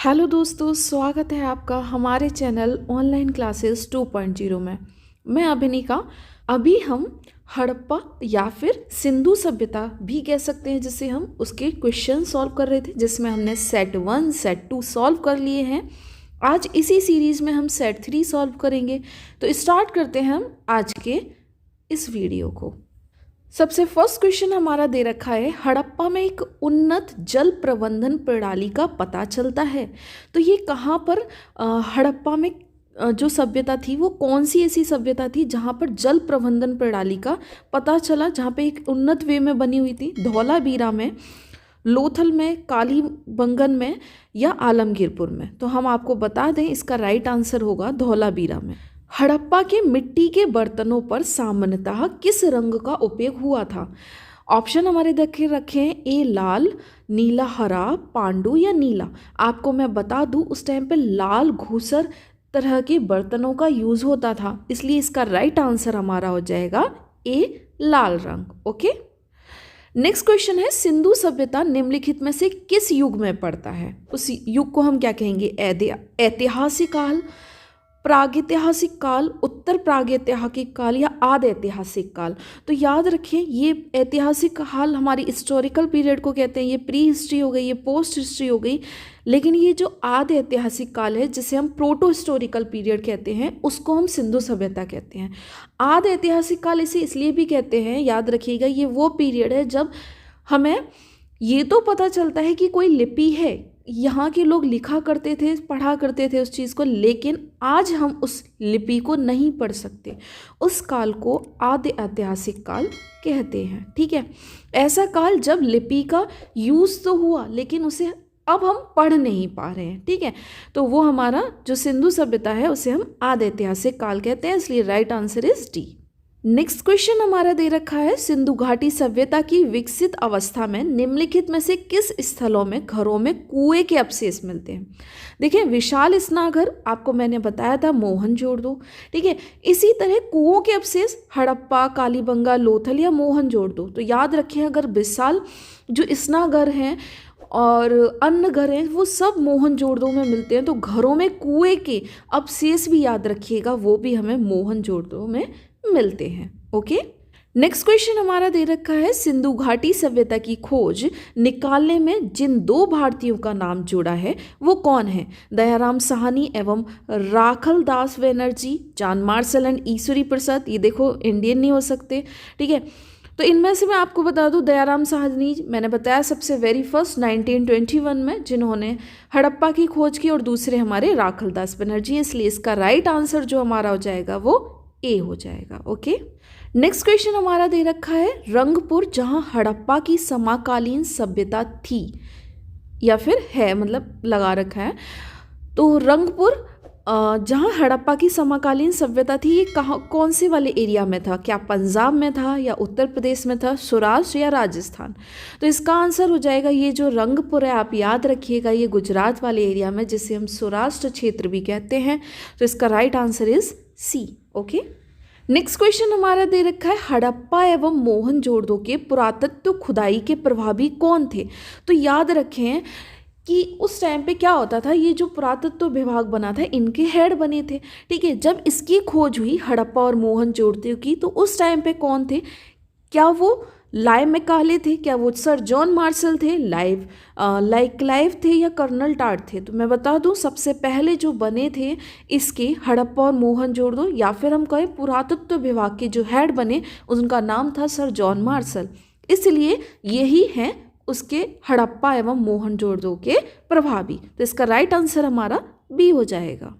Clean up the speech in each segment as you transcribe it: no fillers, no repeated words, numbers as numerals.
Hello दोस्तों, स्वागत है आपका हमारे चैनल ऑनलाइन क्लासेस 2.0 में। मैं अभिनिका। अभी हम हड़प्पा या फिर सिंधु सभ्यता भी कह सकते हैं, जिसे हम उसके क्वेश्चन सॉल्व कर रहे थे, जिसमें हमने सेट 1 सेट 2 सॉल्व कर लिए हैं। आज इसी सीरीज़ में हम सेट 3 सॉल्व करेंगे। तो स्टार्ट करते हैं हम आज के इस वीडियो को। सबसे फर्स्ट क्वेश्चन हमारा दे रखा है, हड़प्पा में एक उन्नत जल प्रबंधन प्रणाली का पता चलता है। तो ये कहाँ पर हड़प्पा में जो सभ्यता थी वो कौन सी ऐसी सभ्यता थी जहाँ पर जल प्रबंधन प्रणाली का पता चला, जहाँ पे एक उन्नत वे में बनी हुई थी? धौलावीरा में, लोथल में, कालीबंगन में या आलमगीरपुर में? तो हम आपको बता दें, इसका राइट आंसर होगा धौलावीरा में। हड़प्पा के मिट्टी के बर्तनों पर सामान्यतः किस रंग का उपयोग हुआ था? ऑप्शन हमारे देखे रखे हैं, ए लाल, नीला, हरा, पांडु या नीला। आपको मैं बता दूं, उस टाइम पे लाल घूसर तरह के बर्तनों का यूज होता था, इसलिए इसका राइट आंसर हमारा हो जाएगा ए लाल रंग। ओके, नेक्स्ट क्वेश्चन है, सिंधु सभ्यता निम्नलिखित में से किस युग में पड़ता है? उस युग को हम क्या कहेंगे? ऐतिहासिक काल, प्रागैतिहासिक काल, उत्तर प्रागैतिहासिक काल या आद ऐतिहासिक काल? तो याद रखिए, ये ऐतिहासिक काल हमारी हिस्टोरिकल पीरियड को कहते हैं, ये प्री हिस्ट्री हो गई, ये पोस्ट हिस्ट्री हो गई। लेकिन ये जो आद ऐतिहासिक काल है, जिसे हम प्रोटो हिस्टोरिकल पीरियड कहते हैं, उसको हम सिंधु सभ्यता कहते हैं। आद ऐतिहासिक काल इसे इसलिए भी कहते हैं, याद रखिएगा, ये वो पीरियड है जब हमें ये तो पता चलता है कि कोई लिपि है, यहाँ के लोग लिखा करते थे, पढ़ा करते थे उस चीज़ को, लेकिन आज हम उस लिपि को नहीं पढ़ सकते। उस काल को आदि ऐतिहासिक काल कहते हैं। ठीक है, ऐसा काल जब लिपि का यूज़ तो हुआ, लेकिन उसे अब हम पढ़ नहीं पा रहे हैं। ठीक है, तो वो हमारा जो सिंधु सभ्यता है उसे हम आदि ऐतिहासिक काल कहते हैं, इसलिए right answer is D. Next question हमारा दे रखा है, सिंधु घाटी सभ्यता की विकसित अवस्था में निम्नलिखित में से किस स्थलों में घरों में कुएं के अवशेष मिलते हैं? देखिए, विशाल स्नानघर आपको मैंने बताया था, मोहनजोदड़ो। ठीक है, इसी तरह कुओं के अवशेष हड़प्पा, कालीबंगा, लोथल या मोहनजोदड़ो। तो याद रखें, अगर विशाल जो स्नानघर हैं और अन्य घर हैं वो सब मोहनजोदड़ो में मिलते हैं, तो घरों में कुएं के अवशेष भी याद रखिएगा, वो भी हमें मोहनजोदड़ो में मिलते हैं। ओके, नेक्स्ट क्वेश्चन हमारा दे रखा है, सिंधु घाटी सभ्यता की खोज निकालने में जिन दो भारतीयों का नाम जुड़ा है वो कौन है? दयाराम साहनी एवं राखल दास Banerjee, John Marshall and Ishwari Prasad. ये देखो, इंडियन नहीं हो सकते। ठीक है, तो इनमें से मैं आपको बता दूं, दयाराम साहनी मैंने बताया सबसे वेरी फर्स्ट 1921 में जिन्होंने हड़प्पा की खोज की, और दूसरे हमारे राखल दास बनर्जी, इसलिए इसका राइट आंसर जो हमारा हो जाएगा वो ए हो जाएगा। ओके, नेक्स्ट क्वेश्चन हमारा दे रखा है, रंगपुर जहां हड़प्पा की समकालीन सभ्यता थी या फिर है, मतलब लगा रखा है, तो रंगपुर जहां हड़प्पा की समकालीन सभ्यता थी, ये कहाँ, कौन से वाले एरिया में था? क्या पंजाब में था या उत्तर प्रदेश में था, सौराष्ट्र या राजस्थान? तो इसका आंसर हो जाएगा, ये जो रंगपुर है, आप याद रखिएगा, ये गुजरात वाले एरिया में, जिसे हम सौराष्ट्र क्षेत्र भी कहते हैं। तो इसका right answer is C. Okay, next question हमारा दे रखा है, हड़प्पा एवं मोहनजोदड़ो के पुरातत्व खुदाई के प्रभावी कौन थे? तो याद रखें कि उस टाइम पे क्या होता था, ये जो पुरातत्व विभाग बना था, इनके हेड बने थे। ठीक है, जब इसकी खोज हुई हड़प्पा और मोहनजोदड़ो की, तो उस टाइम पे कौन थे? क्या वो लाइव मैकाले थे? क्या वो सर जॉन मार्शल थे? क्लाइव थे या कर्नल टाड थे? तो मैं बता दूं, सबसे पहले जो बने थे इसके हड़प्पा और मोहनजोदड़ो, या फिर हम कहें पुरातत्व विभाग के जो हेड बने, उनका नाम था सर जॉन मार्शल, इसलिए यही हैं उसके हड़प्पा एवं मोहनजोदड़ो के प्रभावी। तो इसका राइट आंसर हमारा बी हो जाएगा।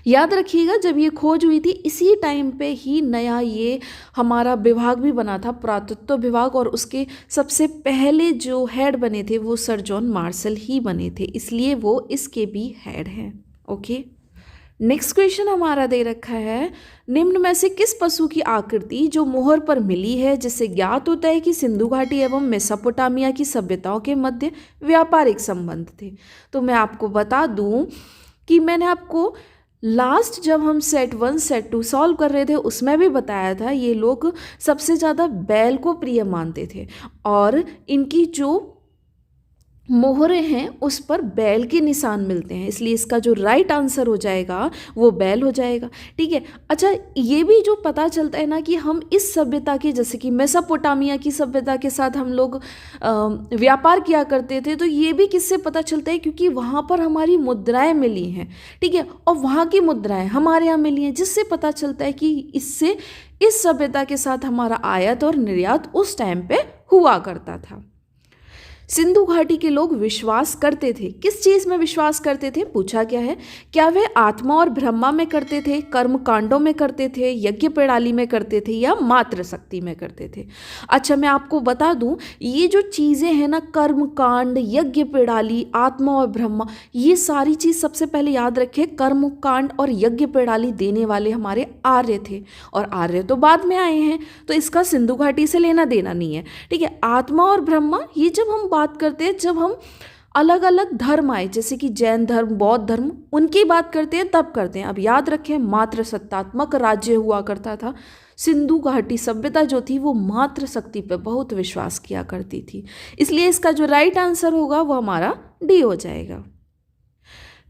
याद रखिएगा, जब ये खोज हुई थी इसी टाइम पे ही नया ये हमारा विभाग भी बना था, पुरातत्व विभाग, और उसके सबसे पहले जो हेड बने थे वो सर जॉन मार्शल ही बने थे, इसलिए वो इसके भी हेड हैं। ओके, नेक्स्ट क्वेश्चन हमारा दे रखा है, निम्न में से किस पशु की आकृति जो मोहर पर मिली है, जिससे ज्ञात होता है कि सिंधु घाटी एवं मेसोपोटामिया की सभ्यताओं के मध्य व्यापारिक संबंध थे? तो मैं आपको बता दूं कि मैंने आपको लास्ट जब हम सेट 1 सेट 2 सॉल्व कर रहे थे उसमें भी बताया था, ये लोग सबसे ज़्यादा बैल को प्रिय मानते थे, और इनकी जो मोहरे हैं उस पर बैल के निशान मिलते हैं, इसलिए इसका जो राइट आंसर हो जाएगा वो बैल हो जाएगा। ठीक है। अच्छा, ये भी जो पता चलता है ना कि हम इस सभ्यता के, जैसे कि मेसोपोटामिया की सभ्यता के साथ हम लोग व्यापार किया करते थे, तो ये भी किससे पता चलता है, क्योंकि वहाँ पर हमारी मुद्राएं मिली हैं। ठीक है, और वहाँ की मुद्राएं हमारे यहाँ मिली हैं, जिससे पता चलता है कि इससे इस सभ्यता के साथ हमारा आयात और निर्यात उस टाइम पे हुआ करता था। सिंधु घाटी के लोग विश्वास करते थे, किस चीज में विश्वास करते थे, पूछा क्या है, क्या वे आत्मा और ब्रह्मा में करते थे, कर्म कांडों में करते थे, यज्ञ प्रणाली में करते थे, या मात्र शक्ति में करते थे। अच्छा, मैं आपको बता दूं, ये जो चीजें हैं ना, कर्म कांड, यज्ञ प्रणाली, आत्मा और ब्रह्मा, ये सारी चीज सबसे पहले याद रखें, कर्म कांड और यज्ञ प्रणाली देने वाले हमारे आर्य थे, और आर्य तो बाद में आए हैं, तो इसका सिंधु घाटी से लेना देना नहीं है। ठीक है। आत्मा और ब्रह्मा, ये जब हम बात करते हैं, जब हम अलग अलग धर्म आए, जैसे कि जैन धर्म, बौद्ध धर्म, उनकी बात करते हैं तब करते हैं। अब याद रखें, मात्र सत्तात्मक राज्य हुआ करता था। सिंधु घाटी सभ्यता जो थी वो मात्र शक्ति पर बहुत विश्वास किया करती थी, इसलिए इसका जो राइट आंसर होगा वो हमारा डी हो जाएगा।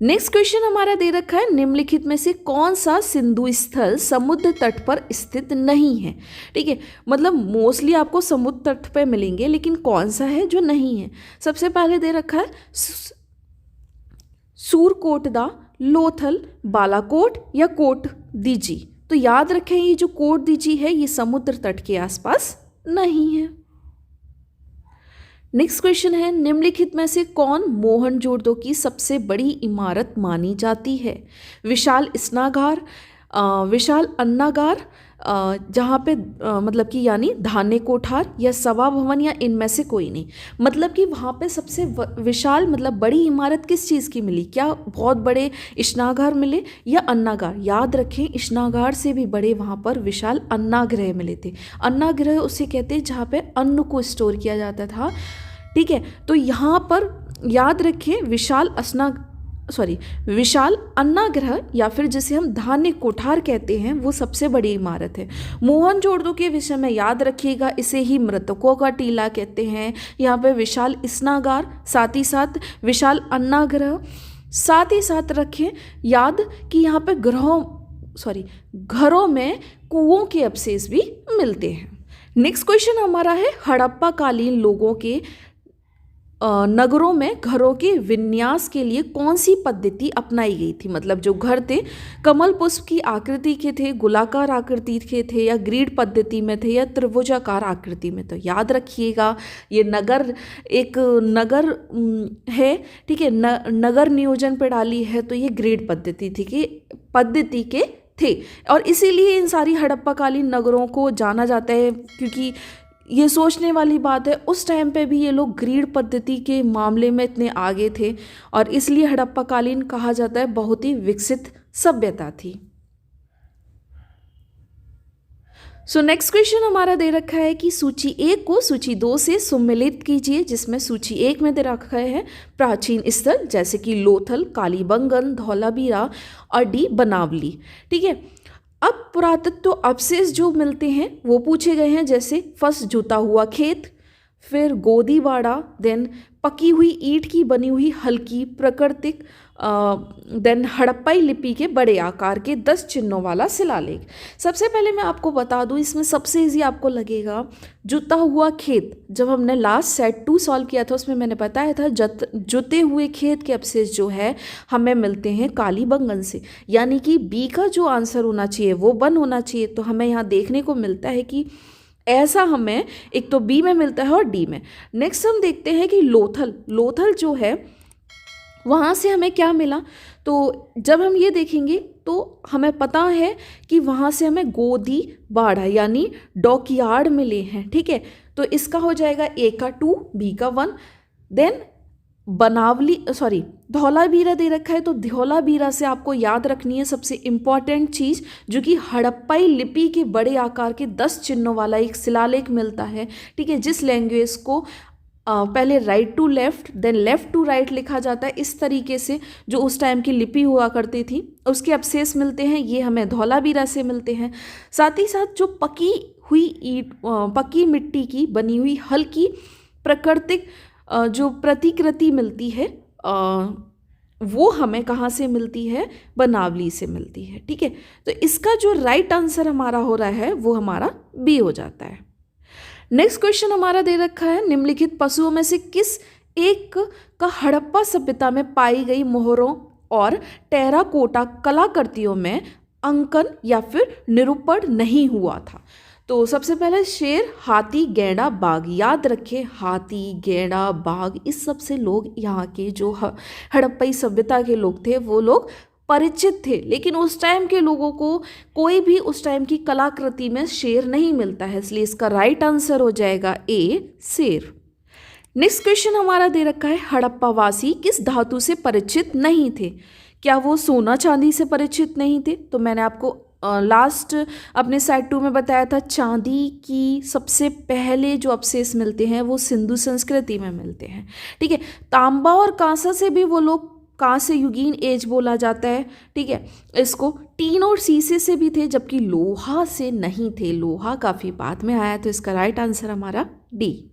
नेक्स्ट क्वेश्चन हमारा दे रखा है, निम्नलिखित में से कौन सा सिंधु स्थल समुद्र तट पर स्थित नहीं है। ठीक है, मतलब मोस्टली आपको समुद्र तट पे मिलेंगे, लेकिन कौन सा है जो नहीं है। सबसे पहले दे रखा है सूरकोटदा, लोथल, बालाकोट या कोट दीजी। तो याद रखें, ये जो कोट दीजी है ये समुद्र तट के आसपास नहीं है। नेक्स्ट क्वेश्चन है, निम्नलिखित में से कौन मोहनजोदड़ो की सबसे बड़ी इमारत मानी जाती है। विशाल स्नागार, विशाल अन्नागार, जहाँ पे मतलब कि यानी धान्य कोठार, या सभा भवन, या इनमें से कोई नहीं। मतलब कि वहाँ पे सबसे विशाल मतलब बड़ी इमारत किस चीज़ की मिली, क्या बहुत बड़े स्नागार मिले या अन्नागार। याद रखें, स्नागार से भी बड़े वहाँ पर विशाल अन्नागृह मिले थे। अन्नागृह उसे कहते हैं जहाँ पे अन्न को स्टोर किया जाता था। ठीक है, तो यहाँ पर याद रखें, विशाल अन्नागृह या फिर जिसे हम धान्य कोठार कहते हैं, वो सबसे बड़ी इमारत है। मोहनजोदड़ो के विषय में याद रखिएगा, इसे ही मृतकों का टीला कहते हैं। यहाँ पे विशाल स्नागार, साथ ही साथ विशाल अन्नागृह, साथ ही साथ रखें याद कि यहाँ पे घरों में कुओं के अवशेष भी मिलते हैं। नेक्स्ट क्वेश्चन हमारा है, हड़प्पा कालीन लोगों के नगरों में घरों के विन्यास के लिए कौन सी पद्धति अपनाई गई थी। मतलब जो घर थे कमल पुष्प की आकृति के थे, गोलाकार आकृति के थे, या ग्रीड पद्धति में थे, या त्रिभुजाकार आकृति में। तो याद रखिएगा, ये एक नगर है। ठीक है, नगर नियोजन प्रणाली है, तो ये ग्रीड पद्धति के थे, और इसीलिए इन सारी हड़प्पाकालीन नगरों को जाना जाता है, क्योंकि ये सोचने वाली बात है उस टाइम पे भी ये लोग ग्रीड पद्धति के मामले में इतने आगे थे, और इसलिए हड़प्पाकालीन कहा जाता है बहुत ही विकसित सभ्यता थी। सो नेक्स्ट क्वेश्चन हमारा दे रखा है कि सूची 1 को सूची 2 से सम्मिलित कीजिए, जिसमें सूची 1 में दे रखा है प्राचीन स्थल, जैसे कि लोथल, कालीबंगन, धौलावीरा और डी बनावली। ठीक है, अब पुरातत्व अवशेष जो मिलते हैं वो पूछे गए हैं, जैसे फर्स्ट जुता हुआ खेत, फिर गोदीबाड़ा, देन पकी हुई ईंट की बनी हुई हल्की प्राकृतिक, देन हड़प्पाई लिपि के बड़े आकार के 10 चिन्हों वाला शिलालेख। सबसे पहले मैं आपको बता दूं, इसमें सबसे ईजी आपको लगेगा जुता हुआ खेत। जब हमने लास्ट सेट 2 सॉल्व किया था उसमें मैंने बताया था जुते हुए खेत के अवशेष जो है हमें मिलते हैं कालीबंगन से, यानी कि बी का जो आंसर होना चाहिए वो 1 होना चाहिए। तो हमें यहाँ देखने को मिलता है कि ऐसा हमें एक तो बी में मिलता है और डी में। नेक्स्ट हम देखते हैं कि लोथल जो है वहाँ से हमें क्या मिला। तो जब हम ये देखेंगे तो हमें पता है कि वहाँ से हमें गोदीबाड़ा यानी डॉकयार्ड मिले हैं। ठीक है, तो इसका हो जाएगा ए का 2, बी का 1। देन धौलावीरा दे रखा है, तो धौलावीरा से आपको याद रखनी है सबसे इम्पॉर्टेंट चीज़, जो कि हड़प्पाई लिपि के बड़े आकार के 10 चिन्हों वाला एक शिलालेख मिलता है। ठीक है, जिस लैंग्वेज को पहले right to left then left to right लिखा जाता है, इस तरीके से जो उस टाइम की लिपि हुआ करती थी उसके अवशेष मिलते हैं, ये हमें धौलावीरा से मिलते हैं। साथ ही साथ जो पकी मिट्टी की बनी हुई हल्की प्राकृतिक जो प्रतिकृति मिलती है वो हमें कहाँ से मिलती है, बनावली से मिलती है। ठीक है, तो इसका जो राइट आंसर हमारा हो रहा है वो हमारा बी हो जाता है। नेक्स्ट क्वेश्चन हमारा दे रखा है, निम्नलिखित पशुओं में से किस एक का हड़प्पा सभ्यता में पाई गई मोहरों और टेराकोटा कलाकृतियों में अंकन या फिर निरूपण नहीं हुआ था। तो सबसे पहले शेर, हाथी, गैंडा, बाघ। याद रखें, हाथी, गैंडा, बाघ, इस सब से लोग यहाँ के जो हड़प्पई सभ्यता के लोग थे वो लोग परिचित थे, लेकिन उस टाइम के लोगों को कोई भी उस टाइम की कलाकृति में शेर नहीं मिलता है, इसलिए इसका राइट आंसर हो जाएगा ए, शेर। नेक्स्ट क्वेश्चन हमारा दे रखा है, हड़प्पा वासी किस धातु से परिचित नहीं थे? क्या वो सोना चांदी से परिचित नहीं थे? तो मैंने आपको लास्ट अपने साइड 2 में बताया था, चांदी की सबसे पहले जो अवशेष मिलते हैं वो सिंधु संस्कृति में मिलते हैं। ठीक है, तांबा और कांसा से भी वो लोग कांस्य युगीन एज बोला जाता है। ठीक है, इसको टीन और शीशे से भी थे, जबकि लोहा से नहीं थे, लोहा काफ़ी बाद में आया, तो इसका राइट आंसर हमारा डी।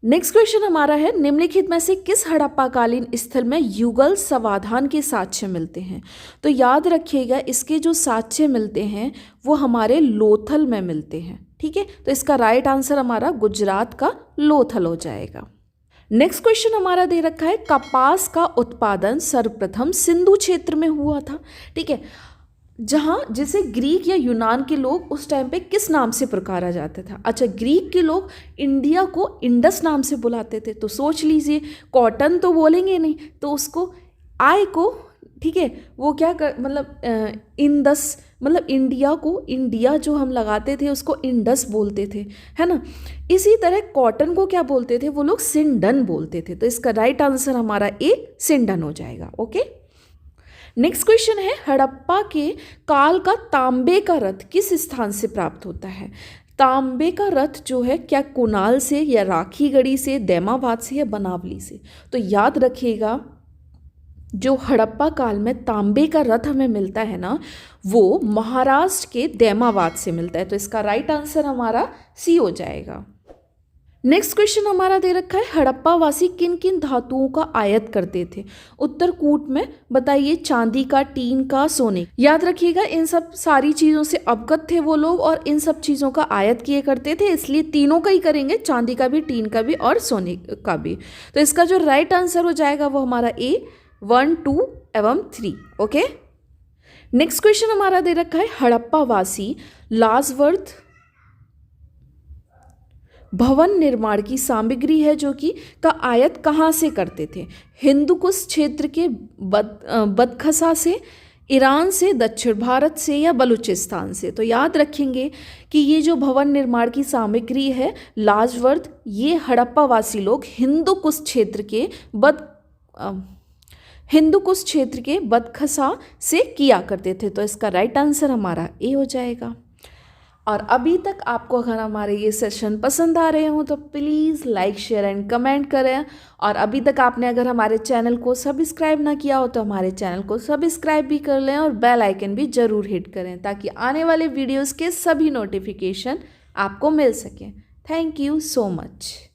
नेक्स्ट क्वेश्चन हमारा है, निम्नलिखित में से किस हड़प्पाकालीन स्थल में युगल समाधान के साक्ष्य मिलते हैं? तो याद रखिएगा, इसके जो साक्ष्य मिलते हैं वो हमारे लोथल में मिलते हैं। ठीक है, तो इसका राइट आंसर हमारा गुजरात का लोथल हो जाएगा। नेक्स्ट क्वेश्चन हमारा दे रखा है, कपास का उत्पादन सर्वप्रथम सिंधु क्षेत्र में हुआ था। ठीक है, जहाँ जिसे ग्रीक या यूनान के लोग उस टाइम पे किस नाम से पुकारा जाता था? अच्छा, ग्रीक के लोग इंडिया को इंडस नाम से बुलाते थे, तो सोच लीजिए, कॉटन तो बोलेंगे नहीं, तो उसको आय को, ठीक है, वो क्या कर मतलब इंडस, मतलब इंडिया को, इंडिया जो हम लगाते थे उसको इंडस बोलते थे, है ना। इसी तरह कॉटन को क्या बोलते थे वो लोग? सिंडन बोलते थे, तो इसका राइट आंसर हमारा ए, सिंडन हो जाएगा। ओके, नेक्स्ट क्वेश्चन है, हड़प्पा के काल का तांबे का रथ किस स्थान से प्राप्त होता है? तांबे का रथ जो है क्या कुनाल से या राखीगढ़ी से, दैमाबाद से या बनावली से? तो याद रखिएगा, जो हड़प्पा काल में तांबे का रथ हमें मिलता है ना, वो महाराष्ट्र के दैमाबाद से मिलता है, तो इसका राइट आंसर हमारा सी हो जाएगा। नेक्स्ट क्वेश्चन हमारा दे रखा है, हड़प्पा वासी किन किन धातुओं का आयात करते थे? उत्तर कूट में बताइए, चांदी का, टीन का, सोने। याद रखिएगा, इन सब सारी चीज़ों से अवगत थे वो लोग और इन सब चीज़ों का आयात किए करते थे, इसलिए तीनों का ही करेंगे, चांदी का भी, टीन का भी और सोने का भी। तो इसका जो राइट आंसर हो जाएगा वो हमारा ए, 1, 2 एवं 3। ओके, नेक्स्ट क्वेश्चन हमारा दे रखा है, हड़प्पा वासी लाजवर्थ भवन निर्माण की सामग्री है जो कि का आयात कहाँ से करते थे? हिंदुकुश क्षेत्र के बदखसा से, ईरान से, दक्षिण भारत से या बलूचिस्तान से? तो याद रखेंगे कि ये जो भवन निर्माण की सामग्री है लाजवर्थ, ये हड़प्पा वासी लोग हिंदुकुश क्षेत्र के बदखसा से किया करते थे, तो इसका राइट आंसर हमारा ए हो जाएगा। और अभी तक आपको अगर हमारे ये सेशन पसंद आ रहे हो तो please like, share and comment करें। और अभी तक आपने अगर हमारे चैनल को सब्सक्राइब ना किया हो तो हमारे चैनल को सब्सक्राइब भी कर लें और बेल आइकन भी ज़रूर हिट करें, ताकि आने वाले वीडियोज़ के सभी नोटिफिकेशन आपको मिल सकें। Thank you so much.